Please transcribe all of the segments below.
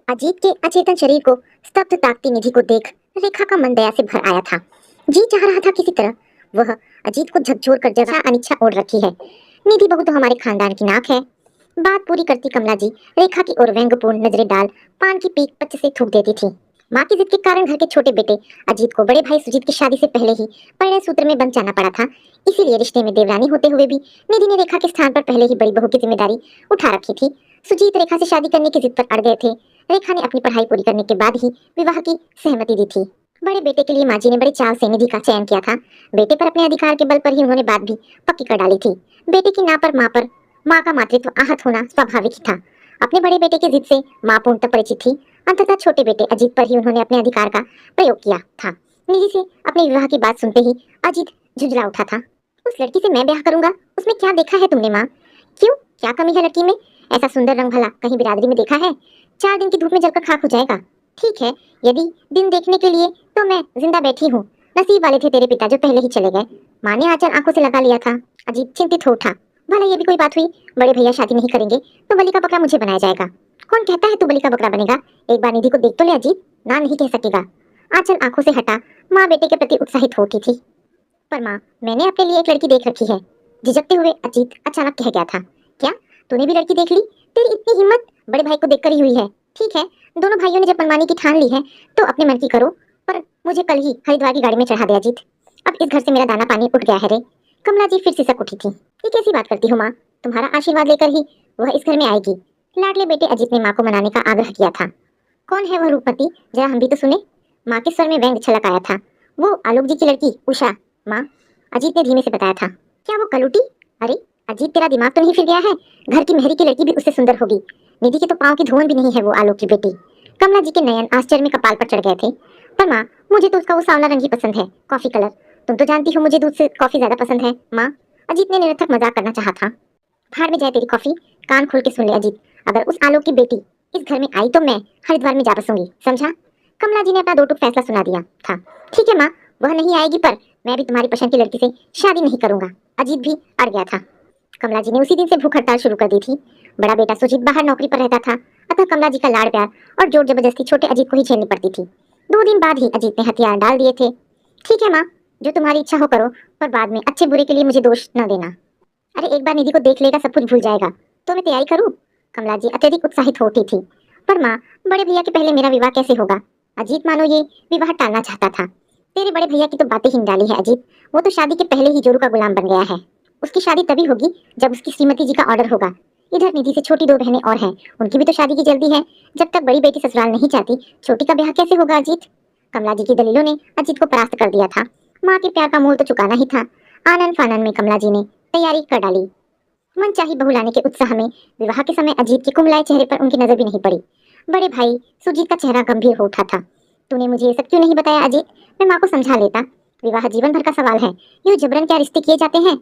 अजीत के अचेतन शरीर को स्तब्ध ताकती निधि को देख रेखा का मन दया से भर आया था। जी चाह रहा था किसी तरह वह अजीत को झकझोर कर जगह अनिच्छा ओढ़ रखी है। निधि बहू तो हमारे खानदान की नाक है। बात पूरी करती कमला जी रेखा की ओर व्यंग्यपूर्ण नजरें डाल पान की पीक पच्च से थूक देती थी। माँ की जिद के कारण घर के छोटे बेटे अजीत को बड़े भाई सुजीत की शादी से पहले ही परिणय सूत्र में बंध जाना पड़ा था। इसीलिए रिश्ते में देवरानी होते हुए भी निधि ने रेखा के स्थान पर पहले ही बड़ी बहू की जिम्मेदारी उठा रखी थी। सुजीत रेखा से शादी करने की जिद पर अड़ गए थे। रेखा ने अपनी पढ़ाई पूरी करने के बाद ही विवाह की सहमति दी थी। बड़े बेटे के लिए माँ जी ने बड़े चाव से निधि का चयन किया था। बेटे पर अपने अधिकार के बल पर ही उन्होंने बात भी पक्की कर डाली थी। बेटे की ना पर माँ का मातृत्व आहत होना स्वाभाविक ही था। अपने बड़े बेटे की जिद से माँ पूर्णतः परिचित थी। अंततः छोटे बेटे अजीत पर ही उन्होंने अपने अधिकार का प्रयोग किया था। निधि से अपने विवाह की बात सुनते ही अजीत झुंझला उठा था। उस लड़की से मैं ब्याह करूंगा, उसमें क्या देखा है तुमने माँ? क्यों, क्या कमी है लड़की में? ऐसा सुंदर रंग भला कहीं बिरादरी में देखा है? 4 दिन की धूप में जलकर खाक हो जाएगा। ठीक है, यदि दिन देखने के लिए तो मैं जिंदा बैठी हूँ। नसीब वाले थे तेरे पिता जो पहले ही चले गए। माँ ने आंचल आंखों से लगा लिया था। अजीत चिंतित हो उठा। भला ये भी कोई बात हुई? बड़े भैया शादी नहीं करेंगे तो बलि का बकरा मुझे बनाया जाएगा। कौन कहता है तू बलि का बकरा बनेगा? एक बार निधि को देख तो ले अजीत, ना नहीं कह सकेगा। आंचल आंखों से हटा। माँ बेटे के प्रति उत्साहित हो उठी थी। पर माँ, मैंने अपने लिए एक लड़की देख रखी है। झिझकते हुए अजीत अचानक कह गया था। क्या, तूने भी लड़की देख ली? तेरी इतनी हिम्मत बड़े भाई को देखकर ही हुई है। ठीक है, दोनों भाइयों ने जब मनमानी की ठान ली है तो अपने मन की करो, पर मुझे कल ही हरिद्वार की गाड़ी में चढ़ा दे अजीत। अब इस घर से मेरा दाना पानी उठ गया है रे। कमला जी फिर सिसक उठी थी। ये कैसी बात करती हो माँ? तुम्हारा आशीर्वाद लेकर ही वह इस घर में आएगी। लाडले बेटे अजीत ने माँ को मनाने का आग्रह किया था। कौन है वह रूपमती, जरा हम भी तो सुने। माँ के स्वर में व्यंग छलक आया था। वो आलोक जी की लड़की उषा माँ, अजीत ने धीमे से बताया था। क्या वो कलुटी? अरे अजीत, तेरा दिमाग तो नहीं फिर गया है? घर की मेहरी की लड़की भी उससे सुंदर होगी। निधि के तो पाँव की धुवन भी नहीं है वो आलोक की बेटी। कमला जी के नयन आश्चर्य में कपाल पर चढ़ गए थे। पर माँ, मुझे तो उसका वो सांवला रंग ही पसंद है, कॉफी कलर। तुम तो जानती हो मुझे दूध से कॉफी ज्यादा पसंद है माँ। अजीत ने निरर्थक मजाक करना चाहा था। भाड़ में जाए तेरी कॉफी। कान खोल के सुन ले अजीत, अगर उस आलोक की बेटी इस घर में आई तो मैं हरिद्वार में जा बसूंगी, समझा? कमला जी ने अपना 2 टूक फैसला सुना दिया था। ठीक है माँ, वह नहीं आएगी, पर मैं भी तुम्हारी पसंद की लड़की से शादी नहीं करूंगा। अजीत भी अड़ गया था। कमला जी ने उसी दिन से भूख हड़ताल शुरू कर दी थी। बड़ा बेटा सुजीत बाहर नौकरी पर रहता था, अतः कमला जी का लाड़ प्यार और जोर जबरदस्ती छोटे अजीत को ही झेलनी पड़ती थी। 2 दिन बाद ही अजीत ने हथियार डाल दिए थे। ठीक है माँ, जो तुम्हारी इच्छा हो करो, पर बाद में अच्छे बुरे के लिए मुझे दोष न देना। अरे एक बार निधि को देख लेगा सब कुछ भूल जाएगा, तो मैं तैयारी करूँ? कमला जी अत्यधिक उत्साहित हो उठी थी। पर माँ, बड़े भैया के पहले मेरा विवाह कैसे होगा? अजीत मानो ये विवाह टालना चाहता था। तेरे बड़े भैया की तो बातें ही निराली है अजीत। वो तो शादी के पहले ही जोरू का गुलाम बन गया है। उसकी शादी तभी होगी जब उसकी श्रीमती जी का ऑर्डर होगा। इधर निधि से छोटी 2 बहनें और हैं, उनकी भी तो शादी की जल्दी है। जब तक बड़ी बेटी ससुराल नहीं जाती, छोटी का ब्याह कैसे होगा अजीत? कमला जी की दलीलों ने अजीत को परास्त कर दिया था। माँ के प्यार का मोल तो चुकाना ही था। आनन फानन में कमला जी ने तैयारी कर डाली। मनचाही बहू लाने के उत्साह में विवाह के समय अजीत के कुमलाए चेहरे पर उनकी नजर भी नहीं पड़ी। बड़े भाई सुजीत का चेहरा गंभीर हो उठा था। तूने मुझे ये सब क्यों नहीं बताया अजीत? मैं माँ को समझा लेता। विवाह जीवन भर का सवाल है, यूं जबरन क्या रिश्ते किए जाते हैं?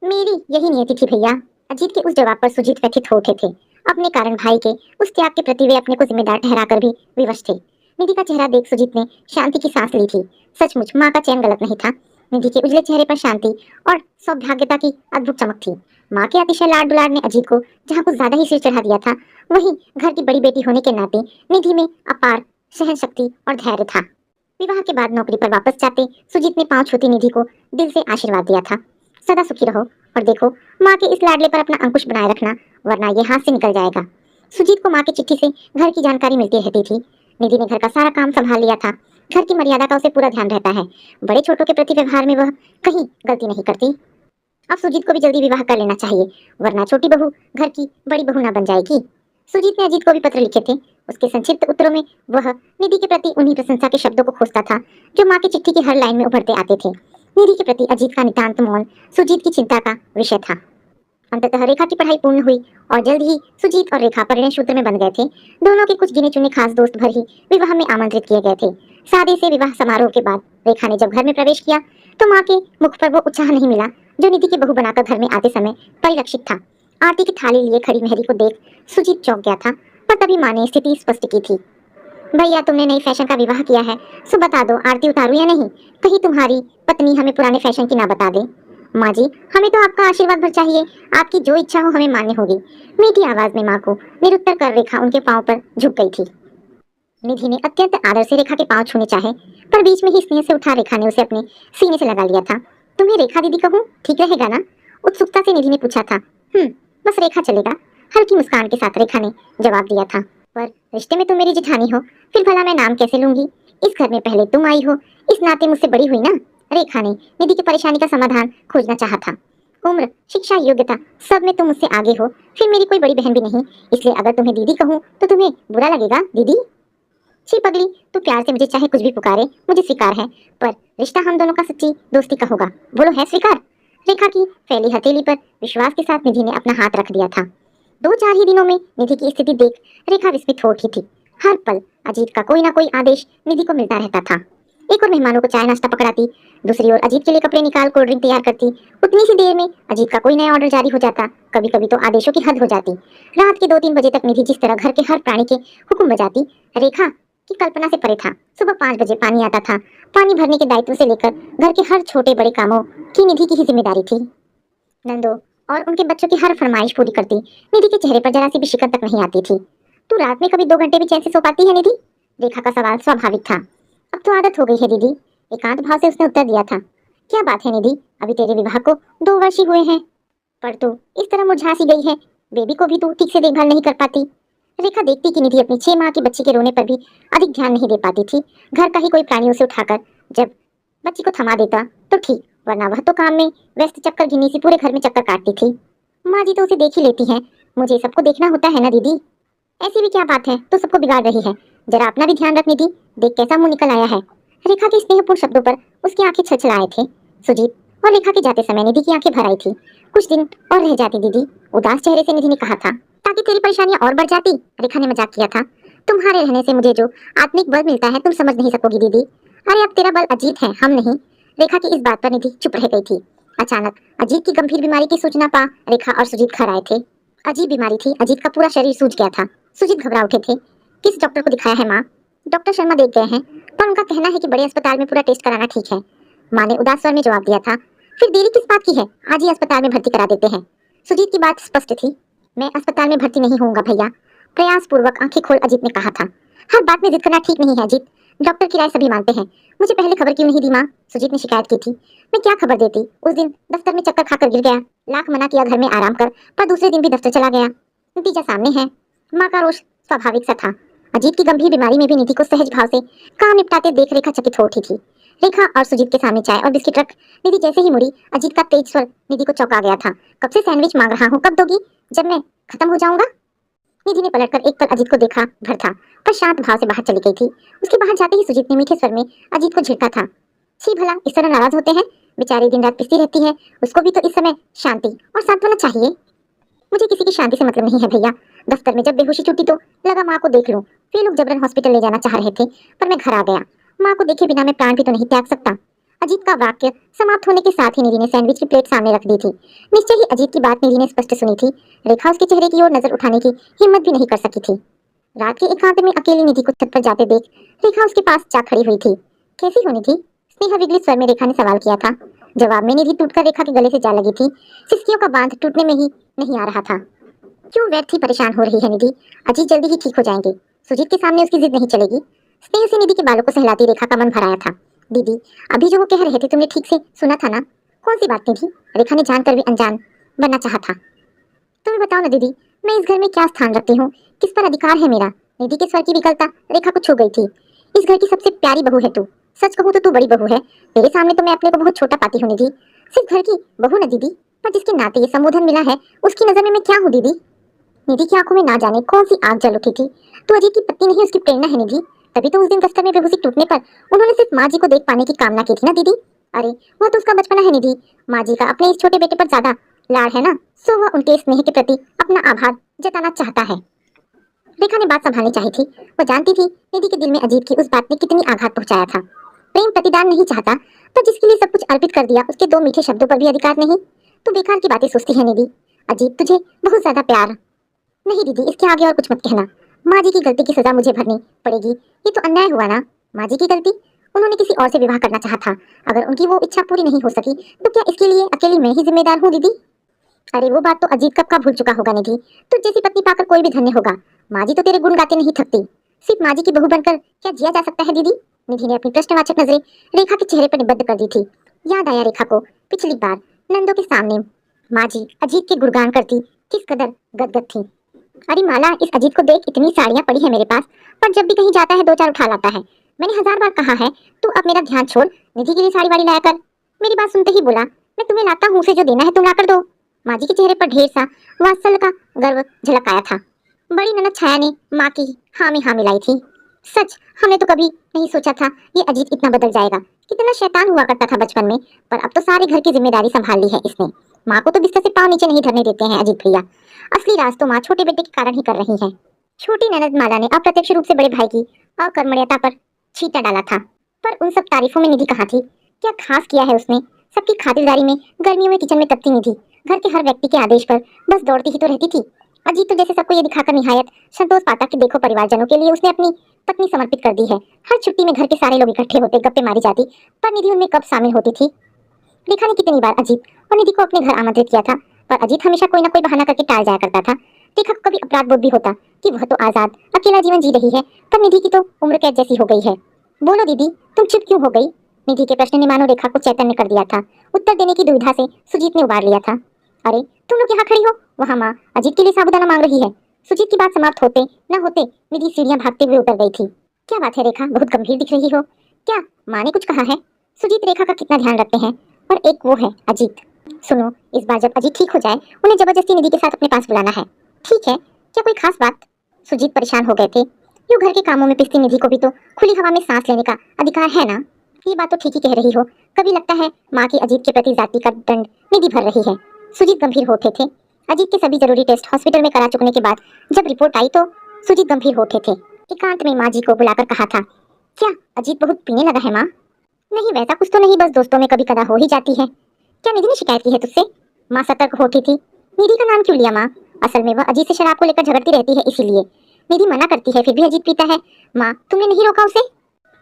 मेरी यही नियति थी भैया। अजीत के उस जवाब पर सुजीत व्यथित हो उठे थे। अपने कारण भाई के उस त्याग के प्रति वे अपने को जिम्मेदार ठहराकर भी विवश थे। निधि का चेहरा देख सुजीत ने शांति की सांस ली थी। सचमुच माँ का चयन गलत नहीं था। निधि के उजले चेहरे पर शांति और सौभाग्यता की अद्भुत चमक थी। माँ के अतिशय लाड दुलार ने अजीत को जहाँ कुछ ज्यादा ही सिर चढ़ा दिया था, वहीं घर की बड़ी बेटी होने के नाते निधि में अपार सहन शक्ति और धैर्य था। विवाह के बाद नौकरी पर वापस जाते सुजीत ने पांव छूती निधि को दिल से आशीर्वाद दिया था। सदा सुखी रहो, और देखो माँ के इस लाडले पर अपना अंकुश बनाए रखना, वरना ये हाथ से निकल जाएगा। सुजीत को माँ की चिट्ठी से घर की जानकारी मिलती रहती थी। निधि ने घर का सारा काम संभाल लिया था। घर की मर्यादा का उसे पूरा ध्यान रहता है। बड़े छोटों के प्रति व्यवहार में वह कहीं गलती नहीं करती। अब सुजीत को भी जल्दी विवाह कर लेना चाहिए, वरना छोटी बहू घर की बड़ी बहू ना बन जाएगी। सुजीत ने अजीत को भी पत्र लिखे थे। उसके संक्षिप्त उत्तरों में वह निधि के प्रति उन्हीं प्रशंसा के शब्दों को खोजता था जो माँ की चिट्ठी की हर लाइन में उभरते आते थे। निधि के प्रति अजीत का नितांत मौन सुजीत की चिंता का विषय था। अंततः रेखा की पढ़ाई पूर्ण हुई और जल्द ही सुजीत और रेखा परिणय सूत्र में बन गए थे। दोनों के कुछ गिने चुने खास दोस्त भर ही विवाह में आमंत्रित किए गए थे। सादे से विवाह समारोह के बाद रेखा ने जब घर में प्रवेश किया तो माँ के मुख पर वो उत्साह नहीं मिला जो निधि की बहू बनाकर घर में आते समय परिलक्षित था। आरती की थाली लिए खड़ी मेहरी को देख सुजीत चौंक गया था, पर तभी माँ ने स्थिति स्पष्ट की थी। भैया, तुमने नई फैशन का विवाह किया है, सो बता दो आरती उतारू या नहीं? कहीं तुम्हारी पत्नी हमें पुराने फैशन की ना बता दे। माँ जी, हमें तो आपका आशीर्वाद भर चाहिए। आपकी जो इच्छा हो हमें मान्य होगी। मीठी आवाज में माँ को निरुत्तर कर रेखा उनके पांव पर झुक गई थी। निधि ने अत्यंत आदर से रेखा के पांव छूने चाहे, पर बीच में ही स्नेह से उठा रेखा ने उसे अपने सीने से लगा लिया था। तुम्हें रेखा दीदी कहूँ, ठीक रहेगा ना? उत्सुकता से निधि ने पूछा था। बस रेखा चलेगा, हल्की मुस्कान के साथ रेखा ने जवाब दिया था। पर रिश्ते में तुम मेरी जेठानी हो, फिर भला मैं नाम कैसे लूंगी? इस घर में पहले तुम आई हो, इस नाते मुझसे बड़ी हुई ना। रेखा ने निधि की परेशानी का समाधान खोजना चाहा था। उम्र, शिक्षा, योग्यता सब में तुम मुझसे आगे हो, फिर मेरी कोई बड़ी बहन भी नहीं, इसलिए अगर तुम्हें दीदी कहूँ तो तुम्हें बुरा लगेगा दीदी? छी पगली, तू प्यार से मुझे चाहे कुछ भी पुकारे, मुझे स्वीकार है, पर रिश्ता हम दोनों का सच्ची दोस्ती का होगा। बोलो है स्वीकार? रेखा की फैली हथेली पर विश्वास के साथ निधि ने अपना हाथ रख दिया था। 2-4 ही दिनों में निधि की स्थिति देख रेखा विस्मित हो उठी थी। हर पल अजीत का कोई ना कोई आदेश निधि को मिलता रहता था। एक और मेहमानों को चाय नाश्ता पकड़ाती, दूसरी ओर अजीत के लिए कपड़े निकाल कोल्ड ड्रिंक तैयार करती। उतनी सी देर में अजीत का कोई नया ऑर्डर जारी हो जाता। कभी कभी तो आदेशों की हद हो जाती। रात के 2-3 बजे तक निधि जिस तरह घर के हर प्राणी के हुक्म बजाती, रेखा की कल्पना से परे था। सुबह 5 बजे पानी आता था। पानी भरने के दायित्व से लेकर घर के हर छोटे बड़े कामों की निधि की ही जिम्मेदारी थी। नंदो और उनके बच्चों की हर फरमाइश पूरी करती। निधि के चेहरे पर जरा सी भी शिकन तक नहीं आती थी। तू रात में कभी 2 घंटे भी चैन से सो पाती है निधि? रेखा का सवाल स्वाभाविक था। अब तो आदत हो गई है दीदी, एकांत भाव से उसने उत्तर दिया था। क्या बात है निधि, अभी तेरे विवाह को 2 वर्ष ही हुए हैं, पर तू इस तरह मुरझा सी गई है। बेबी को भी तू ठीक से देखभाल नहीं कर पाती। रेखा देखती कि निधि अपनी 6 माह की बच्ची के रोने पर भी अधिक ध्यान नहीं दे पाती थी। घर का ही कोई प्राणी उसे उठाकर जब बच्ची को थमा देता तो ठीक, वरना वह तो काम में व्यस्त चक्कर घिनी सी पूरे घर में चक्कर काटती थी। माँ जी तो उसे देख ही लेती हैं, मुझे सबको देखना होता है ना दीदी। ऐसी भी क्या बात है, तो सबको बिगाड़ रही है। जरा अपना भी ध्यान रख निधि, देख कैसा मुंह निकल आया है। रेखा के स्नेहपूर्ण शब्दों पर उसकी आंखें छलछलाए थे। सुजीत और रेखा के जाते समय निधि की आंखें भर आई थी। कुछ दिन और रह जाती दीदी, उदास चेहरे से निधि ने कहा था, ताकि तेरी परेशानियां और बढ़ जाती। रेखा ने मजाक किया था। तुम्हारे रहने से मुझे जो आत्मिक बल मिलता है तुम समझ नहीं सकोगी दीदी। अरे अब तेरा बल अजीत है, हम नहीं। रेखा की इस बात पर निधि चुप रह गई थी। अचानक अजीत की गंभीर बीमारी की सूचना पा रेखा और सुजीत घर आए थे। अजीब बीमारी थी, अजीत का पूरा शरीर सूज गया था। सुजीत घबरा उठे थे। किस डॉक्टर को दिखाया है माँ? डॉक्टर शर्मा देख गए हैं, पर उनका कहना है कि बड़े अस्पताल में पूरा टेस्ट कराना ठीक है। माँ ने उदास स्वर में जवाब दिया था। फिर देरी किस बात की है, आज ही अस्पताल में भर्ती करा देते हैं। सुजीत की बात स्पष्ट थी। मैं अस्पताल में भर्ती नहीं होऊंगा भैया, प्रयास पूर्वक आंखें खोल अजीत ने कहा था। हर बात में जिद करना ठीक नहीं है अजीत, डॉक्टर की राय सभी मानते हैं। मुझे पहले खबर क्यों नहीं दी माँ? सुजीत ने शिकायत की थी। मैं क्या खबर देती, उस दिन दफ्तर में चक्कर खाकर गिर गया। लाख मना किया घर में आराम कर, पर दूसरे दिन भी दफ्तर चला गया। नतीजा सामने है। माँ का रोष स्वाभाविक सा था। अजीत की गंभीर बीमारी में भी निधि को सहज भाव से काम निपटाते देख रेखा चकित हो उठी थी। रेखा और सुजीत के सामने चाय और बिस्किट रख निधि जैसे ही मुड़ी, अजीत का तेज स्वर निधि को चौंका गया था। कब से सैंडविच मांग रहा हूँ, कब दोगी? जब मैं खत्म हो जाऊंगा। निधि ने पलटकर एक पल अजीत को देखा भर था, पर शांत भाव से बाहर चली गई थी। उसके बाहर जाते ही सुजीत ने मीठे स्वर में अजीत को झिड़का था। छी भला, इस तरह नाराज होते हैं? बेचारी दिन रात पिसती रहती है, उसको भी तो इस समय शांति और सांत्वना चाहिए। मुझे किसी की शांति से मतलब नहीं है भैया। दफ्तर में जब बेहोशी छूटी तो लगा माँ को देख लूं। वे लोग जबरन हॉस्पिटल ले जाना चाह रहे थे, पर मैं घर आ गया। माँ को देखे बिना मैं प्राण भी तो नहीं त्याग सकता। अजीत का वाक्य समाप्त होने के साथ ही निधि ने सैंडविच की प्लेट सामने रख दी थी। निश्चय ही अजीत की बात निधि ने स्पष्ट सुनी थी। रेखा उसके चेहरे की ओर नजर उठाने की हिम्मत भी नहीं कर सकी थी। रात के एकांत में अकेली निधि को छत पर जाते देख रेखा उसके पास जा खड़ी हुई थी। कैसी होनी थी? स्नेह विगलित स्वर में रेखा ने सवाल किया था। जवाब में निधि टूटकर रेखा के गले से जा लगी थी। सिसकियों का बांध टूटने में ही नहीं आ रहा था। क्यों व्यर्थ ही परेशान हो रही है निधि? अजीत जल्दी ही ठीक हो जाएंगे। सुजीत के सामने उसकी जिद नहीं चलेगी। स्नेह से निधि के बालों को सहलाती रेखा का मन भर आया था। दीदी, अभी जो वो कह रहे थे तुमने ठीक से सुना था ना? कौन सी बात निधि? रेखा ने जानकर भी अनजान बनना चाहा था। तुम्हें बताओ ना दीदी, मैं इस घर में क्या स्थान रखती हूँ, किस पर अधिकार है मेरा? निधि के स्वर की विकलता रेखा को छू गई थी। इस घर की सबसे प्यारी बहू है तू। सच कहूँ तो तू बड़ी बहू है। तेरे सामने तो मैं अपने को बहुत छोटा पाती हूँ निधि। सिर्फ घर की बहू न दीदी, पर जिसके नाते ये संबोधन मिला है उसकी नजर में मैं क्या हूँ दीदी? निधि की आंखों में ना जाने कौन सी आग जल उठी थी। तो अजीत की पत्नी नहीं, उसकी प्रेरणा है निधि। तभी तो उस दिन दफ्तर में बेहोशी टूटने पर उन्होंने सिर्फ माँ जी को देख पाने की कामना की थी ना दीदी। अरे वह तो उसका बचपना है निधि। माँ जी का अपने इस छोटे बेटे पर ज्यादा लाड़ है ना, सो वह उनके स्नेह के प्रति अपना आभार जताना चाहता है। रेखा ने बात संभालनी चाहिए थी। वह जानती थी निधि के दिल में अजीत की उस बात ने कितनी आघात पहुंचाया था। प्रेम प्रतिदान नहीं चाहता, तो जिसके लिए सब कुछ अर्पित कर दिया उसके 2 मीठे शब्दों पर भी अधिकार नहीं। तू बेकार की बातें सोचती है निधि। अजीत तुझे बहुत ज्यादा प्यार नहीं दीदी, इसके आगे और कुछ मत कहना। माँ जी की गलती की सजा मुझे भरनी पड़ेगी। ये तो अन्याय हुआ ना। माँ जी की गलती? उन्होंने किसी और से विवाह करना चाहा था। अगर उनकी वो इच्छा पूरी नहीं हो सकी तो क्या इसके लिए अकेली मैं ही जिम्मेदार हूँ दीदी? अरे वो बात तो अजीत कब का भूल चुका होगा निधि। तुझ जैसी पत्नी पाकर कोई भी धन्य होगा। माँ जी तो तेरे गुण गाते नहीं थकती। सिर्फ माँ जी की बहू बनकर क्या जिया जा सकता है दीदी? निधि ने अपनी प्रश्नवाचक नजरें रेखा के चेहरे पर निबद्ध कर दी थी। याद आया रेखा को पिछली बार नंदों के सामने माँ जी अजीत के गुणगान करती किस कदर गदगद थी। अरे माला, इस अजीत को देख, इतनी साड़ियाँ पड़ी है मेरे पास, पर जब भी कहीं जाता है दो चार उठा लाता है। मैंने 1000 बार कहा है तू अब मेरा ध्यान छोड़, निधि के लिए साड़ी वाड़ी लाया कर। मेरी बात सुनते ही बोला, मैं तुम्हें लाता हूँ, उसे जो देना है तुम ला कर दो। माँ जी के चेहरे पर ढेर सा वात्सल्य का गर्व झलक आया था। बड़ी ननद छाया ने माँ की हाँ में हाँ मिलाई थी। सच, हमने तो कभी नहीं सोचा था ये अजीत इतना बदल जाएगा। कितना शैतान हुआ करता था बचपन में, पर अब तो सारे घर की जिम्मेदारी संभाल ली है इसने। माँ को तो बिस्तर से पाँव नीचे नहीं धरने देते हैं अजीत भैया। असली राज तो माँ छोटे बेटे के कारण ही कर रही है। छोटी ननद माला ने अप्रत्यक्ष रूप से बड़े भाई की अकर्मण्यता पर छींटा डाला था। पर उन सब तारीफों में निधि कहाँ थी? क्या खास किया है उसने? सबकी खातिरदारी में गर्मियों में किचन में तपती निधि घर के हर व्यक्ति के आदेश पर बस दौड़ती ही तो रहती थी। अजीत तो जैसे सबको ये दिखाकर निहायत संतोष पाता कि देखो परिवारजनों के लिए उसने अपनी पत्नी समर्पित कर दी है। हर छुट्टी में घर के सारे लोग इकट्ठे होते, गप्पे मारी जाती, पर निधि उनमें कब शामिल होती थी? रेखा ने कितनी बार अजीत और निधि को अपने घर आमंत्रित किया था, पर अजीत हमेशा कोई ना कोई बहाना करके टाल जाया करता था। रेखा को कभी अपराध बोध भी होता कि वह तो आजाद अकेला जीवन जी रही है, पर निधि की तो उम्र कैद जैसी हो गई है। बोलो दीदी, तुम चुप क्यों हो गई? निधि के प्रश्न ने मानो रेखा को चैतन्य कर दिया था। उत्तर देने की दुविधा से सुजीत ने उबार लिया था। अरे तुम लोग यहाँ खड़ी हो, वहाँ माँ अजीत के लिए साबूदाना मांग रही है। सुजीत की बात समाप्त होते न होते निधि सीढ़ियाँ भागते हुए उतर गई थी। क्या बात है रेखा, बहुत गंभीर दिख रही हो। क्या माँ ने कुछ कहा है? सुजीत रेखा का कितना ध्यान रखते हैं, और एक वो है अजीत। सुनो, इस बार जब अजीत ठीक हो जाए उन्हें जबरदस्ती निधि के साथ अपने पास बुलाना है। ठीक है, क्या कोई खास बात? सुजीत परेशान हो गए थे। यूं घर के कामों में पिसती निधि को भी तो खुली हवा में सांस लेने का अधिकार है ना। ये बात तो ठीक ही कह रही हो। कभी लगता है माँ की अजीत के प्रति जाति का दंड निधि भर रही है। सुजीत गंभीर होते थे। अजीत के सभी जरूरी टेस्ट हॉस्पिटल में करा चुकने के बाद जब रिपोर्ट आई तो सुजीत गंभीर होते थे। एकांत में माँ जी को बुलाकर कहा था, क्या अजीत बहुत पीने लगा है माँ? नहीं, वैसा कुछ तो नहीं, बस दोस्तों में कभी कदा हो ही जाती है। क्या निधि ने शिकायत की है तुझसे? माँ सतर्क होती थी। निधि का नाम क्यों लिया माँ? असल में वह अजीत से शराब को लेकर झगड़ती रहती है, इसीलिए। निधि मना करती है फिर भी अजीत पीता है। माँ, तुमने नहीं रोका उसे?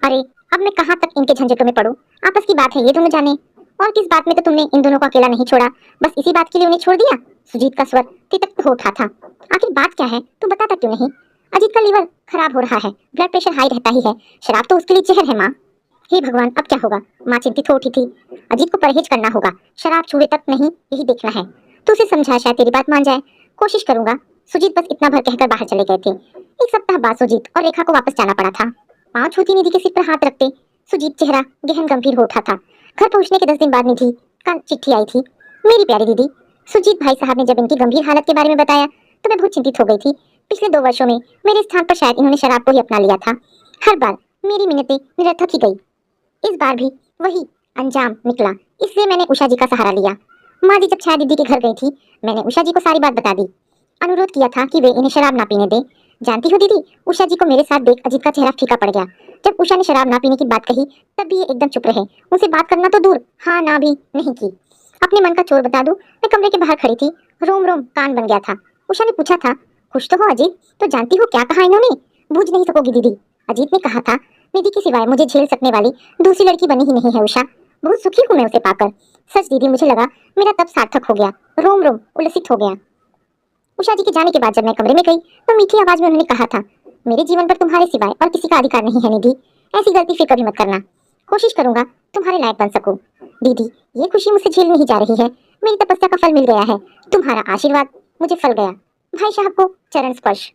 अरे अब मैं कहाँ तक इनके झंझटों में पड़ूं? आपस की बात है, ये दोनों जाने। और किस बात में तो तुमने इन दोनों को अकेला नहीं छोड़ा, बस इसी बात के लिए उन्हें छोड़ दिया? सुजीत का स्वर तितक्त हो उठा था। आखिर बात क्या है, तू बताता क्यों नहीं? अजीत का लीवर खराब हो रहा है, ब्लड प्रेशर हाई रहता ही है, शराब तो उसके लिए जहर है माँ। हे भगवान, अब क्या होगा? माँ चिंतित हो उठी थी। अजीत को परहेज करना होगा, शराब छुए तक नहीं, यही देखना है। तू उसे समझा, शायद तेरी बात मान जाए। कोशिश करूंगा। सुजीत बस इतना भर कहकर बाहर चले गए थे। एक सप्ताह बाद सुजीत और रेखा को वापस जाना पड़ा था। पाँव छूती निधि के सिर पर हाथ रखते सुजीत चेहरा गहन गंभीर हो उठा था। घर पहुंचने के 10 दिन बाद निधि का चिट्ठी आई थी। मेरी प्यारी दीदी, सुजीत भाई साहब ने जब इनकी गंभीर हालत के बारे में बताया तो मैं बहुत चिंतित हो गई थी। पिछले 2 वर्षों में मेरे स्थान पर शायद इन्होंने शराब को ही अपना लिया था। हर बार मेरी मिन्नतें निरर्थक ही गई। इस बार भी वही अंजाम निकला, इसलिए मैंने उषा जी का सहारा लिया। माँ जी जब छाया दीदी के घर गई थी, मैंने उषा जी को सारी बात बता दी। अनुरोध किया था कि वे इन्हें शराब ना पीने दें। जानती हो दीदी, उषा जी को मेरे साथ देख अजीत का चेहरा फीका पड़ गया। जब उषा ने शराब ना पीने की बात कही तब भी ये एकदम चुप रहे। उनसे बात करना तो दूर, हाँ ना भी नहीं की। अपने मन का चोर बता दूं, मैं कमरे के बाहर खड़ी थी, रोम रोम कान बन गया था। उषा ने पूछा था, खुश तो हो अजीत? तो जानती हो क्या कहा इन्होंने? बूझ नहीं सकोगी दीदी। अजीत ने कहा था, निधि के सिवाय मुझे झेल सकने वाली दूसरी लड़की बनी ही नहीं है उषा। बहुत सुखी हूँ मैं उसे पाकर। सच दीदी, मुझे लगा मेरा तब सार्थक हो गया। रोम रोम उल्लसित हो गया। उषा जी के जाने के बाद जब मैं कमरे में गई तो मीठी आवाज में उन्होंने कहा था, मेरे जीवन पर तुम्हारे सिवाय और किसी का अधिकार नहीं है निधि। ऐसी गलती फिर कभी मत करना। कोशिश करूंगा तुम्हारे लायक बन सकूं। दीदी, ये खुशी मुझसे झेल नहीं जा रही है। मेरी तपस्या का फल मिल गया है। तुम्हारा आशीर्वाद मुझे फल गया। भाई साहब को चरण स्पर्श।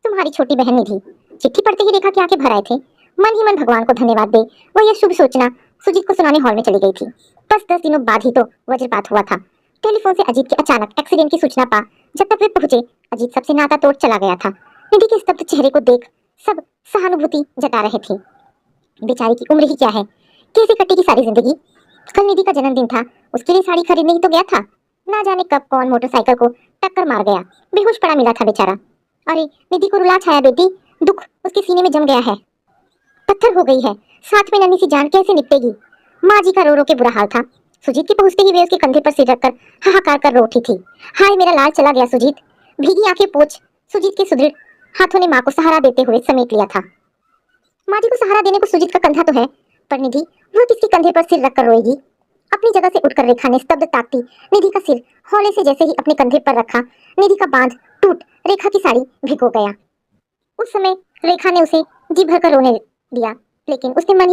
तुम्हारी छोटी बहन निधि। चिट्ठी पढ़ते ही रेखा की आंखें भर आए थे। मन ही मन भगवान को धन्यवाद दे वह यह शुभ सूचना सुजीत को सुनाने हॉल में चली गई थी। बस 10 दिनों बाद ही तो वज्रपात हुआ था। टेलीफोन से अजीत के अचानक एक्सीडेंट की सूचना पा जब तक वे पहुंचे अजीत सबसे नाता तोड़ चला गया था। निधि के स्तब्ध चेहरे को देख सब सहानुभूति जता रहे थे। बेचारी की उम्र ही क्या है, कैसे कटेगी सारी जिंदगी। कल निधि का जन्मदिन था, उसके लिए साड़ी खरीदने ही तो गया था। ना जाने कब कौन मोटरसाइकिल को टक्कर मार गया, बेहोश पड़ा मिला था बेचारा। अरे निधि को रुला छाया बेटी, दुख उसके सीने में जम गया है, पत्थर हो गई है। साथ में नन्ही सी जान कैसे निपटेगी? माँ जी का रो रो के बुरा हाल था। सुजीत के पहुंचते ही वे उसके कंधे पर सिर रखकर हाहाकार कर रो उठी थी। हाय मेरा लाल चला गया सुजीत। भीगी आंखें पोंछ सुजीत के सुदृढ़ हाथों ने माँ को सहारा देते हुए समेट लिया था। माँ जी को सहारा देने को सुजीत का कंधा तो है, पर निधि वह किसके कंधे पर सिर रखकर रोएगी? अपनी जगह से उठकर रेखा ने स्तब्ध ताकती निधि का सिर हौले से जैसे ही अपने कंधे पर रखा, निधि का बांध टूट रेखा की साड़ी भिगो गया। उस समय रेखा ने उसे जी भर कर रोने दिया, लेकिन उसने मन ही